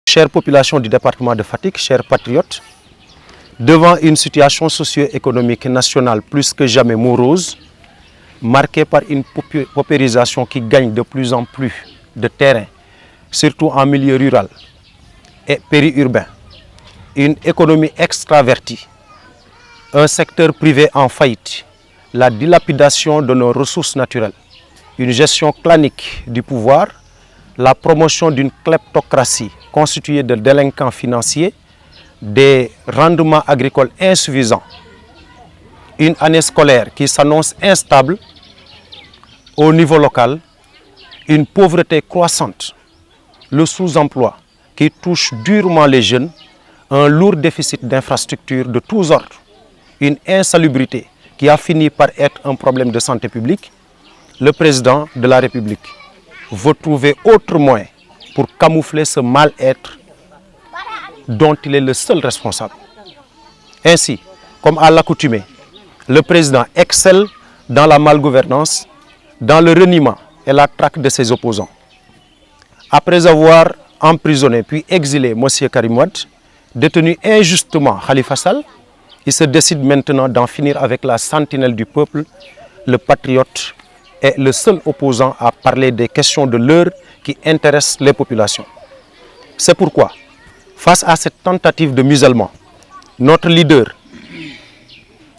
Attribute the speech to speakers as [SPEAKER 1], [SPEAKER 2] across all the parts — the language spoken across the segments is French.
[SPEAKER 1] Chère population du département de Fatick, chers patriotes, devant une situation socio-économique nationale plus que jamais morose, marquée par une paupérisation qui gagne de plus en plus de terrain, surtout en milieu rural et périurbain, une économie extravertie, un secteur privé en faillite, la dilapidation de nos ressources naturelles, une gestion clanique du pouvoir, la promotion d'une kleptocratie constituée de délinquants financiers, des rendements agricoles insuffisants, une année scolaire qui s'annonce instable au niveau local, une pauvreté croissante, le sous-emploi qui touche durement les jeunes, un lourd déficit d'infrastructures de tous ordres, une insalubrité qui a fini par être un problème de santé publique, le président de la République veut trouver autre moyen pour camoufler ce mal-être dont il est le seul responsable. Ainsi, comme à l'accoutumée, le président excelle dans la malgouvernance, dans le reniement et la traque de ses opposants. Après avoir emprisonné puis exilé M. Karim Wade, détenu injustement Khalifa Sall, il se décide maintenant d'en finir avec la sentinelle du peuple, le patriote est le seul opposant à parler des questions de l'heure qui intéressent les populations. C'est pourquoi, face à cette tentative de musellement, notre leader,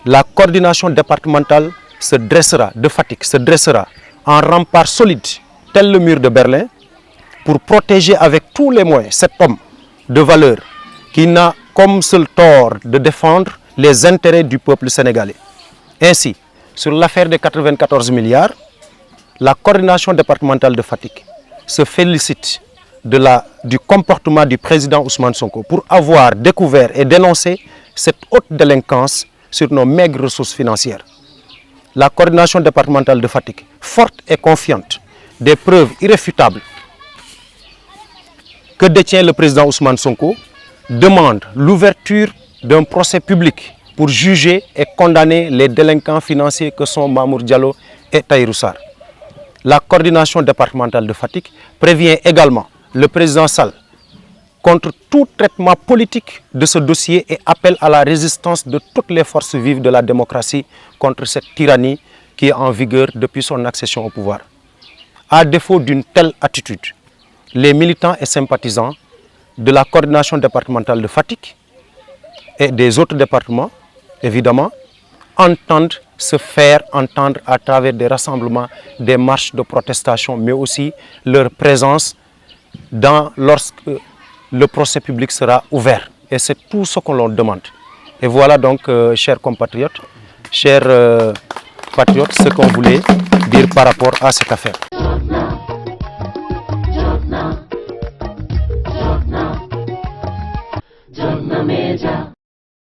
[SPEAKER 1] la coordination départementale de Fatick se dressera en rempart solide, tel le mur de Berlin, pour protéger avec tous les moyens cet homme de valeur qui n'a comme seul tort de défendre les intérêts du peuple sénégalais. Ainsi, sur l'affaire des 94 milliards, la coordination départementale de Fatick se félicite du comportement du président Ousmane Sonko pour avoir découvert et dénoncé cette haute délinquance sur nos maigres ressources financières. La coordination départementale de Fatick, forte et confiante des preuves irréfutables que détient le président Ousmane Sonko, demande l'ouverture d'un procès public pour juger et condamner les délinquants financiers que sont Mamour Diallo et Tahirou Sarr. La coordination départementale de Fatick prévient également le président Sall contre tout traitement politique de ce dossier et appelle à la résistance de toutes les forces vives de la démocratie contre cette tyrannie qui est en vigueur depuis son accession au pouvoir. À défaut d'une telle attitude, les militants et sympathisants de la coordination départementale de Fatick et des autres départements, évidemment, entendent se faire entendre à travers des rassemblements, des marches de protestation, mais aussi leur présence lorsque le procès public sera ouvert. Et c'est tout ce qu'on leur demande. Et voilà donc, chers compatriotes, chers patriotes, ce qu'on voulait dire par rapport à cette affaire.